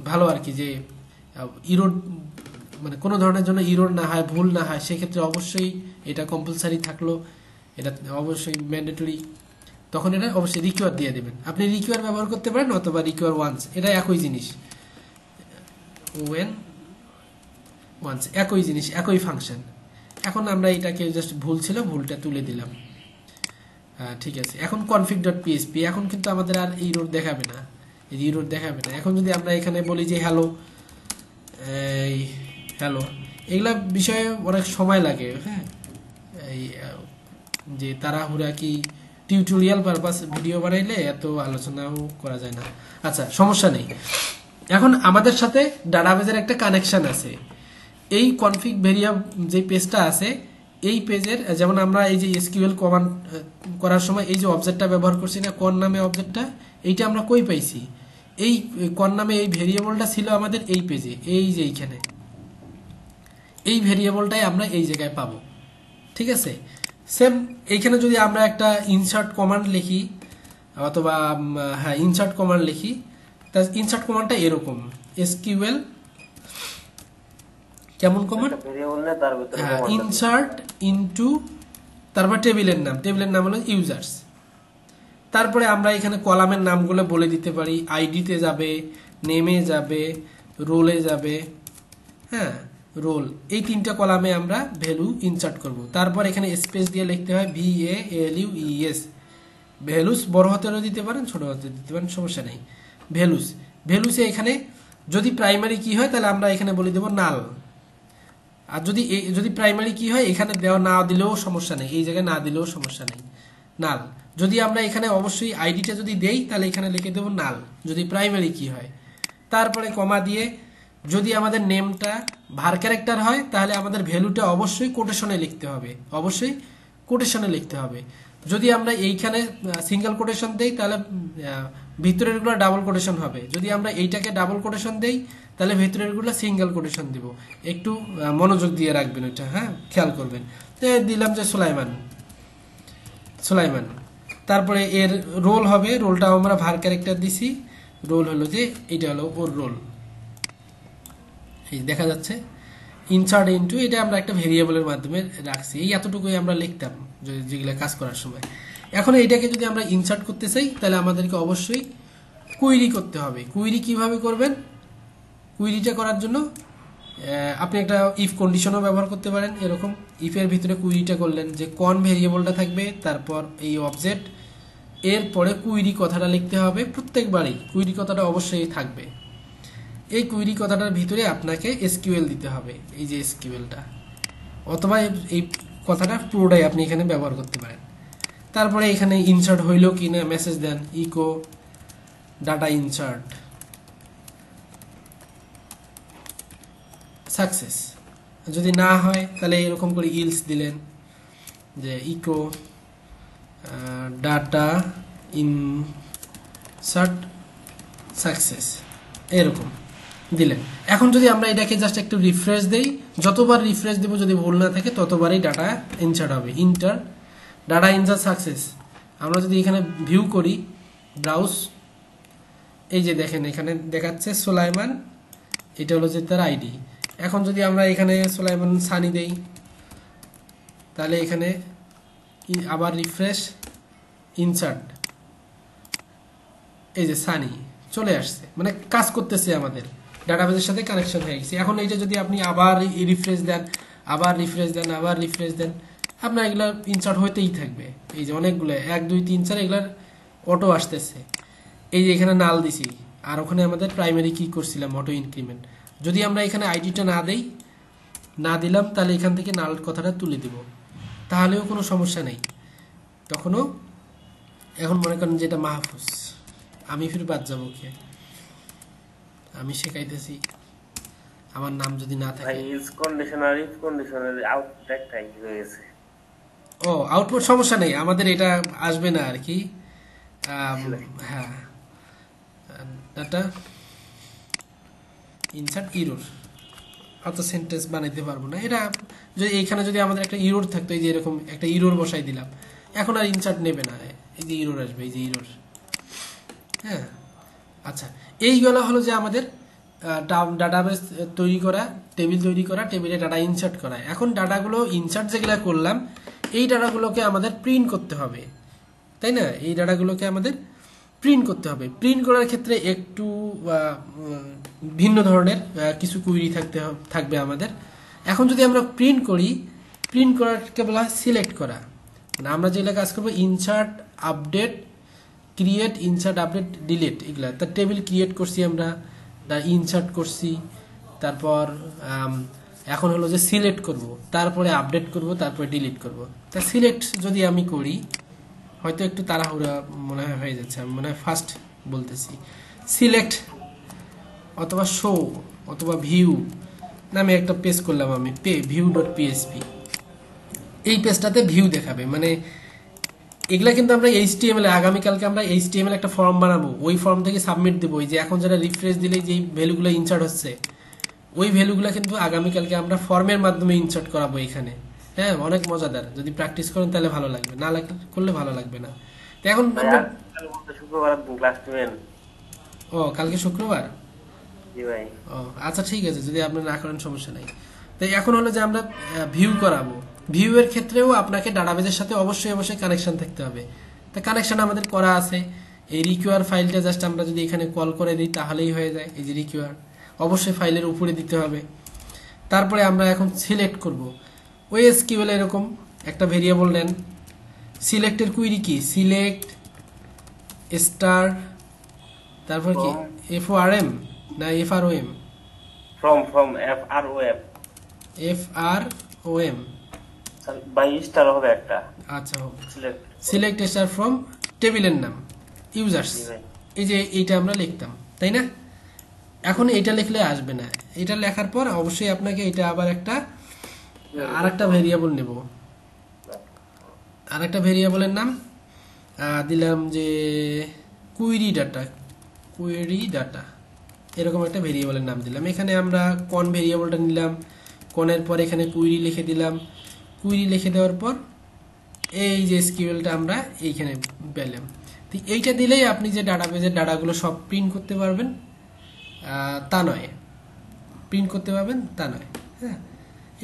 ভালো আর কি, যে ইরোর মানে কোনো ধরনের জন্য ইরোর না হয়, ভুল না হয়, সেক্ষেত্রে অবশ্যই এটা কম্পালসারি থাকলো, এটা অবশ্যই ম্যান্ডেটরি, তখন এটা অবশ্যই রিকোয়ার দিয়ে দেবেন। আপনি রিকোয়ার ব্যবহার করতে পারেন অথবা রিকোয়ার ওয়ান্স, এটা একই জিনিস, ওয়েন ওয়ান্স একই জিনিস, একই ফাংশন। এখন আমরা এটাকে জাস্ট ভুল ছিল, ভুলটা তুলে দিলাম। ঠিক আছে, এখন config.php, এখন কিন্তু আমাদের আর ইরোর দেখাবে না, এই ইরোর দেখাবে না। এখন যদি আমরা এখানে বলি যে হ্যালো, এই হ্যালো, এগুলা বিষয়ে অনেক সময় লাগে। হ্যাঁ, এই যে তাড়াহুড়া কি টিউটোরিয়াল পারপাস ভিডিও বানাইলে এত আলোচনাও করা যায় না। আচ্ছা, সমস্যা নেই। এখন আমাদের সাথে ডাটাবেজের একটা কানেকশন আছে। এই কনফিগ ভেরিয়েবল যে পেজটা আছে, এই পেজের যেমন আমরা এই যে এসকিউএল কমান্ড করার সময় এই যে অবজেক্টটা ব্যবহার করছি না, কন নামে অবজেক্টটা, এইটা আমরা কই পাইছি? এই কন নামে এই ভেরিয়েবলটা ছিল আমাদের এই পেজে, এই যে এইখানে, এই ভেরিয়েবলটাই আমরা এই জায়গায় পাবো। ঠিক আছে, সেম এইখানে যদি আমরা একটা ইনসার্ট কমান্ড লিখি, অথবা হ্যাঁ ইনসার্ট কমান্ড লিখি, তা ইনসার্ট কমান্ডটা এরকম, এসকিউএল কেমন কমান্ড, হ্যাঁ ইনসার্ট ইনটু, তারপর টেবিলের নাম হলো ইউজার্স। তারপরে আমরা এখানে কলামের নামগুলো বলে দিতে পারি, আইডিতে যাবে, নেমে যাবে, রোলে যাবে। হ্যাঁ, রোল, এই 3টা কলামে আমরা ভ্যালু ইনসার্ট করব। তারপর এখানে স্পেস দিয়ে লিখতে হয় VALUES, ভ্যালুস বড় হাতেরও দিতে পারেন, ছোট হাতে দিতে পারেন, সমস্যা নেই। ভ্যালুসে এখানে যদি প্রাইমারি কি হয় তাহলে আমরা এখানে বলে দেব নাল, আর যদি প্রাইমারি কি হয় এখানে দেওয়া না দিলেও সমস্যা নেই, এই জায়গায় না দিলেও সমস্যা নেই, নাল। যদি আমরা এখানে অবশ্যই আইডিটা যদি দেই তাহলে এখানে লিখে দেবো নাল, যদি প্রাইমারি কি হয়। তারপরে কমা দিয়ে যদি আমাদের নেমটা ভার ক্যারেক্টার হয় তাহলে আমাদের ভ্যালুটা অবশ্যই কোটেশনে লিখতে হবে, অবশ্যই কোটেশনে লিখতে হবে। যদি আমরা এইখানে সিঙ্গেল কোটেশন দেই তাহলে ভিতরেরগুলো ডাবল কোটেশন হবে, যদি আমরা এইটাকে ডাবল কোটেশন দেই তাহলে ভিতরেরগুলো সিঙ্গেল কোটেশন দিব। একটু মনোযোগ দিয়ে রাখবেন ওইটা, হ্যাঁ খেয়াল করবেন। তো দিলাম যে সুলাইমান, সুলাইমান। তারপরে এর রোল হবে, রোলটাও আমরা ভার ক্যারেক্টার দিছি, রোল হলো যে এটা হলো ওর রোল, এই দেখা যাচ্ছে ইনসার্ট ইনটু, এটা আমরা একটা ভেরিয়েবলের মাধ্যমে রাখছি। এই এতটুকুই আমরা লিখতাম যেগুলো কাজ করার সময়। এখন এইটাকে যদি আমরা ইনসার্ট করতে চাই তাহলে আমাদেরকে অবশ্যই কুইরি করতে হবে। কুইরি কিভাবে করবেন? কুইরিটা করার জন্য আপনি একটা ইফ কন্ডিশনও ব্যবহার করতে পারেন। এরকম ইফের ভিতরে কুইরিটা করলেন যে কোন ভেরিয়েবলটা থাকবে, তারপর এই অবজেক্ট, এরপরে কুইরি কথাটা লিখতে হবে। প্রত্যেকবারই কুইরি কথাটা অবশ্যই থাকবে। এই কুইরি কথাটার ভিতরে আপনাকে এসকিউএল দিতে হবে, এই যে এসকিউএলটা, অথবা এই কথাটা পুরোটাই আপনি এখানে ব্যবহার করতে পারেন। তারপরে এখানে ইনসার্ট হইল কি না মেসেজ দেন, ইকো ডাটা ইনসার্ট সাকসেস। যদি না হয় তাহলে এরকম করে ইলস দিলেন যে ইকো ডাটা ইনসার্ট সাকসেস, এরকম দিলেন। এখন যদি আমরা এটাকে জাস্ট একটু রিফ্রেশ দেই, যতবার রিফ্রেশ দেব যদি ভুল না থাকে ততবারই ডাটা ইনসার্ট হবে। Inter data insert success. আমরা যদি এখানে ভিউ করি, ব্রাউজ, এই যে দেখেন এখানে দেখাচ্ছে সুলাইমান, এটা হলো যে তার আইডি। এখন যদি আমরা এখানে সুলাইমান সানি দেই তাহলে এখানে আবার রিফ্রেশ, ইনসার্ট, এই যে সানি চলে আসছে, মানে কাজ করতেছে, আমাদের ডাটাবেসের সাথে কানেকশন হয়ে গেছে। এখন এইটা যদি আপনি আবার রিফ্রেশ দেন, আবার রিফ্রেশ দেন, আবার রিফ্রেশ দেন, আপনার এগুলো ইনসার্ট হইতেই থাকবে। এই যে অনেকগুলো 1 2 3 4 এগুলার অটো আসতেছে। এই যে এখানে নাল দিছি, আর ওখানে আমাদের প্রাইমারি কি করছিলাম অটো ইনক্রিমেন্ট। যদি আমরা এখানে আইডিটা না দেই, না দিলাম, তাহলে এখান থেকে নাল কথাটা তুলে দিব, তাহলেও কোনো সমস্যা নেই তখনও। এখন মনে করেন যেটা মাহফুজ, আমি ফির বাদ যাবো কে, আমি শেখাইতেছি, আমার নাম যদি না থাকে। Is conditioner if conditioner output একটাই হয়ে গেছে। ও আউটপুট সমস্যা নেই, আমাদের এটা আসবে না আর কি। হ্যাঁ, ডাটা ইনসার্ট ইরর, অত সেন্টেন্স বানাইতে পারবো না এটা। যদি এইখানে যদি আমাদের একটা ইরর থাকতো, এই যে এরকম একটা ইরর বসাই দিলাম, এখন আর ইনসার্ট নেবে না, এই যে ইরর আসবে, এই যে ইরর। হ্যাঁ, আচ্ছা, এইগুলো হলো যে আমাদের ডাটাবেস তৈরি করা, টেবিল তৈরি করা, টেবিলে ডাটা ইনসার্ট করা। এখন ডাটাগুলো ইনসার্ট যেগুলো করলাম, এই ডাটাগুলোকে আমাদের প্রিন্ট করতে হবে, তাই না? এই ডাটাগুলোকে আমাদের প্রিন্ট করতে হবে। প্রিন্ট করার ক্ষেত্রে একটু ভিন্ন ধরনের কিছু কুইরি থাকবে আমাদের। এখন যদি আমরা প্রিন্ট করি, প্রিন্ট করাকে বলা হয় সিলেক্ট করা। মানে আমরা যেগুলো কাজ করবো insert, update, create, insert, update, delete, এগুলা তার টেবিল ক্রিয়েট করছি আমরা, ইনসার্ট করছি, তারপর এখন হলো যে সিলেক্ট করব, তারপরে আপডেট করব, তারপরে ডিলিট করব। তা সিলেক্ট যদি আমি করি, হয়তো একটু তাড়াহুড়া মনে হয় হয়ে যাচ্ছে, আমি মনে হয় ফার্স্ট বলতেছি। সিলেক্ট অথবা শো অথবা ভিউ নামে একটা পেজ করলাম আমি, view.php। এই পেজটাতে ভিউ দেখাবে, মানে এগুলা কিন্তু আমরা HTML, আগামীকালকে আমরা HTML একটা ফর্ম বানাবো, ওই ফর্ম থেকে সাবমিট দেবো। এই যে এখন যারা রিফ্রেশ দিলে যে ভ্যালুগুলো ইনসার্ট হচ্ছে, ওই ভ্যালুগুলো কিন্তু আগামীকালকে আমরা ফর্মের মাধ্যমে ইনসার্ট করাবো এখানে। হ্যাঁ, অনেক মজাদার, যদি প্র্যাকটিস করেন তাহলে ভালো লাগবে, না করলে ভালো লাগবে না। তো এখন শুক্রবার ক্লাস নেবেন? ও কালকে শুক্রবার, জি ভাই। ও আচ্ছা ঠিক আছে, যদি আপনি না করেন সমস্যা নাই। তো এখন হলো যে আমরা ভিউ করাবো। ভিউ এর ক্ষেত্রেও আপনাকে ডাটাবেজের সাথে অবশ্যই কানেকশন থাকতে হবে। তা কানেকশন আমাদের করা আছে। এই রিকোয়ার ফাইলটা জাস্ট আমরা যদি এখানে কল করে দিই তাহলেই হয়ে যায়। এই যে রিকোয়ার অবশ্যই ফাইলের উপরে দিতে হবে। তারপরে আমরা এখন সিলেক্ট করব। ওই এসকিউএল এরকম একটা ভেরিয়েবল নেন। সিলেক্টের কুইরি কি, সিলেক্ট স্টার, তারপর কি FORM না FROM, from FROM, FROM by star হবে একটা। আচ্ছা হোক, সিলেক্ট সিলেক্ট স্টার ফ্রম টেবিলের নাম ইউজার্স, জি ভাই। এই যে এইটা আমরা লিখতাম, তাই না? এখন এটা লিখলে আসবে না, এটা লেখার পর অবশ্যই আপনাকে এটা আবার আরেকটা ভেরিয়েবল নেব, আরেকটা ভেরিয়েবলের নাম দিলাম যে কুইরি ডাটা, এরকম একটা ভেরিয়েবলের নাম দিলাম। এখানে আমরা কোন ভেরিয়েবলটা নিলাম, কোনের পর এখানে কুইরি লিখে দিলাম। কুইরি লিখে দেওয়ার পর এই যে এসকিউএলটা আমরা এইখানে পেলাম। তো এইটা দিলেই আপনি যে ডাটাবেজের ডাটাগুলো সব প্রিন্ট করতে পারবেন তা নয়, প্রিন্ট করতে পারবেন তা নয়। হ্যাঁ,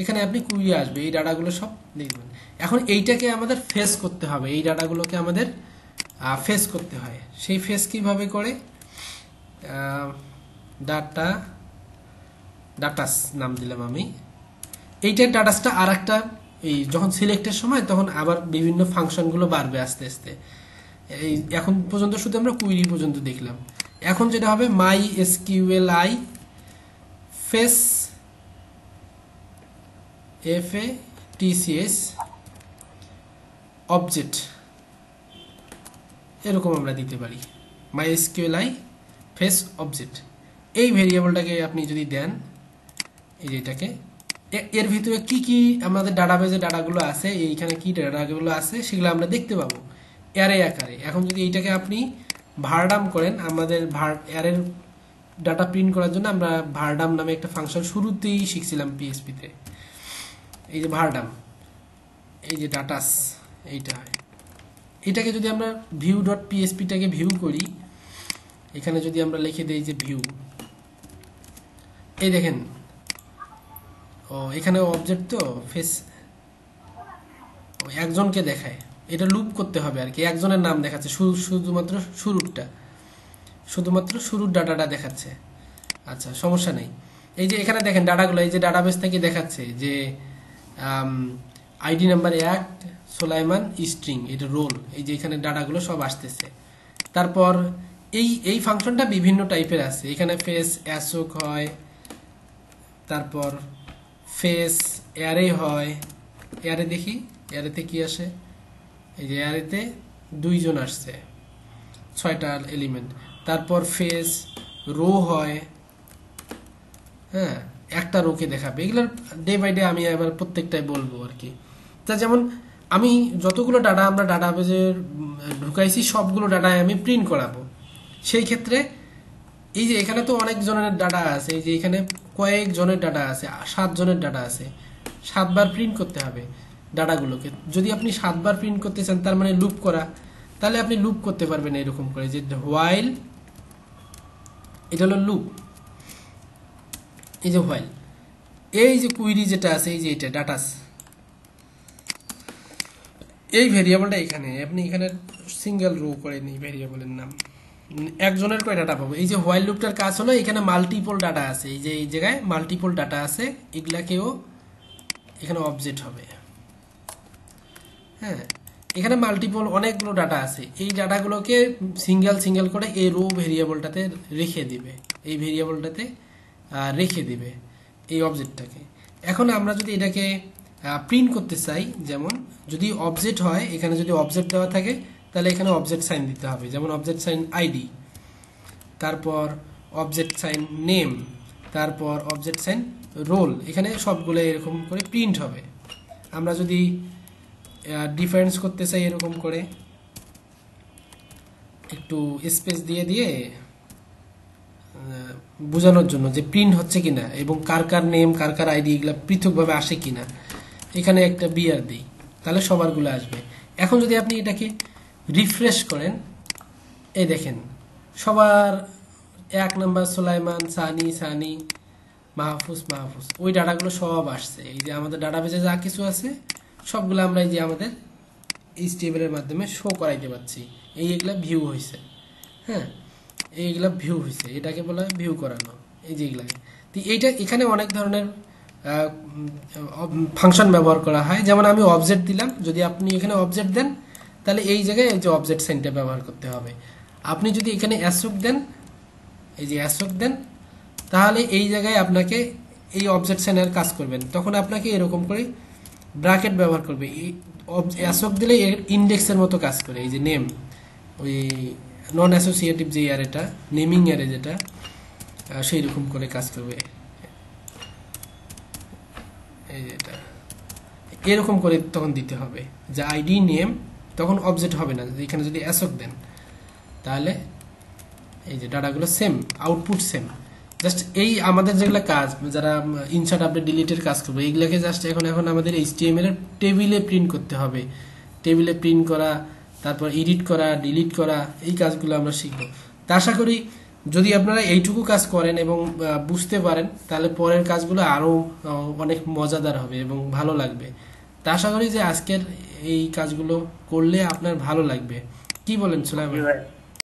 এখানে আপনি কুইরি আসবে, এই ডাটাগুলো সব লিখবেন। এখন এইটাকে আমাদের ফেস করতে হবে, এই ডাটাগুলোকে আমাদের ফেস করতে হয়। সেই ফেস কিভাবে করে, ডাটাস নাম দিলাম আমি। এইটার ডাটাসটা আর একটা, এই যখন সিলেক্টের সময় তখন আবার বিভিন্ন ফাংশনগুলো বাড়বে আস্তে আস্তে। এই এখন পর্যন্ত শুধু আমরা কুইরি পর্যন্ত দেখলাম। এখন যেটা হবে মাই এসকিউএলআই ফেস FATCS অবজেক্ট, এরকম আমরা দিতে পারি MySQLi ফেস অবজেক্ট। এই ভেরিয়েবলটাকে আপনি যদি দেন, এই যে এটাকে, এর ভিতরে কি কি আমাদের ডাটাবেজে ডাটাগুলো আছে, এইখানে কি ডাটাগুলো আছে সেগুলো আমরা দেখতে পাবো অ্যারে আকারে। এখন যদি এইটাকে আপনি ভারডাম করেন, আমাদের অ্যারের ডাটা প্রিন্ট করার জন্য আমরা ভারডাম নামে একটা ফাংশন শুরুতেই শিখছিলাম PHP-তে। এই যে ভারডাম, এই যে ডাটাস, এইটা হয়। এটাকে যদি আমরা view.php-টাকে ভিউ করি, এখানে যদি আমরা লিখে দেই যে ভিউ, এই দেখেন, ও এখানে অবজেক্ট তো ফেস একজনকে দেখায়, এটা লুপ করতে হবে আর কি, একজনের নাম দেখাচ্ছে, শুধুমাত্র শুরুর ডাটাটা দেখাচ্ছে। আচ্ছা, সমস্যা নেই। এই যে এখানে দেখেন ডাটাগুলো, এই যে ডাটাবেস থেকে দেখাচ্ছে যে আইডি নাম্বার 1 সোলাইমান স্ট্রিং, এটা রোল, এই যে এখানে ডাটাগুলো সব আসতেছে। তারপর এই ফাংশনটা বিভিন্ন টাইপের আছে, এখানে ফেস অ্যাসোক হয়, তারপর ফেস অ্যারে হয়। অ্যারে দেখি, অ্যারেতে কি আসে, এই যে অ্যারেতে 2 জন আসছে, 6টা এলিমেন্ট। তারপর ফেস রো হয়, হ্যাঁ, একটা রোকে দেখাবে। এগুলোর ডে বাই ডে আমি এবার প্রত্যেকটাই বলবো আর কি। তা যেমন আমি যতগুলো ডাটা আমরা ডাটাবেজে ঢুকাইছি সবগুলো ডাটায় আমি প্রিন্ট করাবো। সেই ক্ষেত্রে এই যে এখানে তো অনেক জনের ডাটা আছে, এই যে এখানে কয়েক জনের ডাটা আছে, 7 জনের ডাটা আছে, 7 বার প্রিন্ট করতে হবে ডাটাগুলোকে। যদি আপনি 7 বার প্রিন্ট করতে চান, তার মানে লুপ করা, তাহলে আপনি লুপ করতে পারবেন এরকম করে যে হোয়াইল, এটা হলো লুপ, এই যে হোয়াইল, এই যে কুইরি যেটা আছে, এই যে এটা ডাটাস, এই ভেরিয়েবলটা এখানে আপনি এখানে সিঙ্গেল রো করে নিই, ভেরিয়েবলের নাম একজনের করে ডাটা পাবো। এই যে হোয়াইল লুপটার কাজ হলো, এখানে মাল্টিপল ডাটা আছে, এই যে এই জায়গায় মাল্টিপল ডাটা আছে, এগুলাকেও এখানে অবজেক্ট হবে। হ্যাঁ, এখানে মাল্টিপল অনেকগুলো ডাটা আছে, এই ডাটাগুলোকে সিঙ্গেল করে এই রো ভেরিয়েবলটাতে রেখে দিবে, এই ভেরিয়েবলটাতে রেখে দিবে এই অবজেক্টটাকে। এখন আমরা যদি এটাকে প্রিন্ট করতে চাই, যেমন যদি অবজেক্ট হয়, এখানে যদি অবজেক্ট দেওয়া থাকে তাহলে এখানে অবজেক্ট সাইন দিতে হবে, যেমন অবজেক্ট সাইন আইডি, তারপর অবজেক্ট সাইন নেম, তারপর অবজেক্ট সাইন রোল, এখানে সবগুলো এরকম করে প্রিন্ট হবে। আমরা যদি ডিফারেন্স করতে চাই এরকম করে একটু স্পেস দিয়ে বোঝানোর জন্য যে প্রিন্ট হচ্ছে কিনা এবং কার নেম কার আইডি এগুলো পৃথকভাবে আসে কিনা, এখানে একটা বিআর দিই, তাহলে সবারগুলো আসবে। এখন যদি আপনি এটাকে রিফ্রেশ করেন, এই দেখেন সবার 1 নাম্বার সোলাইমান, সানি, মাহফুজ, ওই ডাটাগুলো সব আসছে। এই যে আমাদের ডাটাবেজে যা কিছু আছে সবগুলো আমরা এই যে আমাদের HTML এর মাধ্যমে শো করাইতে পারছি। এইগুলা ভিউ হয়েছে, হ্যাঁ, এইগুলা ভিউ হয়েছে, এটাকে বলা হয় ভিউ করানো। এই যে এগুলাকে, তো এইটা এখানে অনেক ধরনের ফাংশন ব্যবহার করা হয়। যেমন আমি অবজেক্ট দিলাম, যদি আপনি এখানে অবজেক্ট দেন তাহলে এই জায়গায় এই যে অবজেক্ট সাইনটা ব্যবহার করতে হবে। আপনি যদি এখানে অ্যাসোক দেন, এই যে অ্যাসোক দেন, তাহলে এই জায়গায় আপনাকে এই অবজেক্ট সাইনের কাজ করবেন, তখন আপনাকে এরকম করে ব্র্যাকেট ব্যবহার করবে। অ্যাসোক দিলে এর ইন্ডেক্সের মতো কাজ করে। এই যে নেম, ওই নন অ্যাসোসিয়েটিভ যে অ্যারেটা, নেমিং অ্যারে যেটা, সেই রকম করে কাজ করবে। এই যে এটা এরকম করে তখন দিতে হবে যে আইডি নেম, তখন অবজেক্ট হবে না। এখানে যদি অ্যাসোক দেন তাহলে এই যে ডাটাগুলো সেম, আউটপুট সেম। জাস্ট এই আমাদের যেগুলো কাজ, যারা ইনসার্ট আপডেট ডিলিটের কাজ করবে, এইগুলোকে জাস্ট এখন আমাদের HTML এর টেবিলে প্রিন্ট করতে হবে। টেবিলে প্রিন্ট করা, তারপর এডিট করা, ডিলিট করা, এই কাজগুলো আমরা শিখবো। তা আশা করি যদি আপনারা এইটুকু কাজ করেন এবং বুঝতে পারেন, তাহলে পরের কাজগুলো আরো অনেক মজাদার হবে এবং ভালো লাগবে। তা আশা করি যে আজকের এই কাজগুলো করলে আপনার ভালো লাগবে। কি বলেন সুলাইমান? জি ভাই।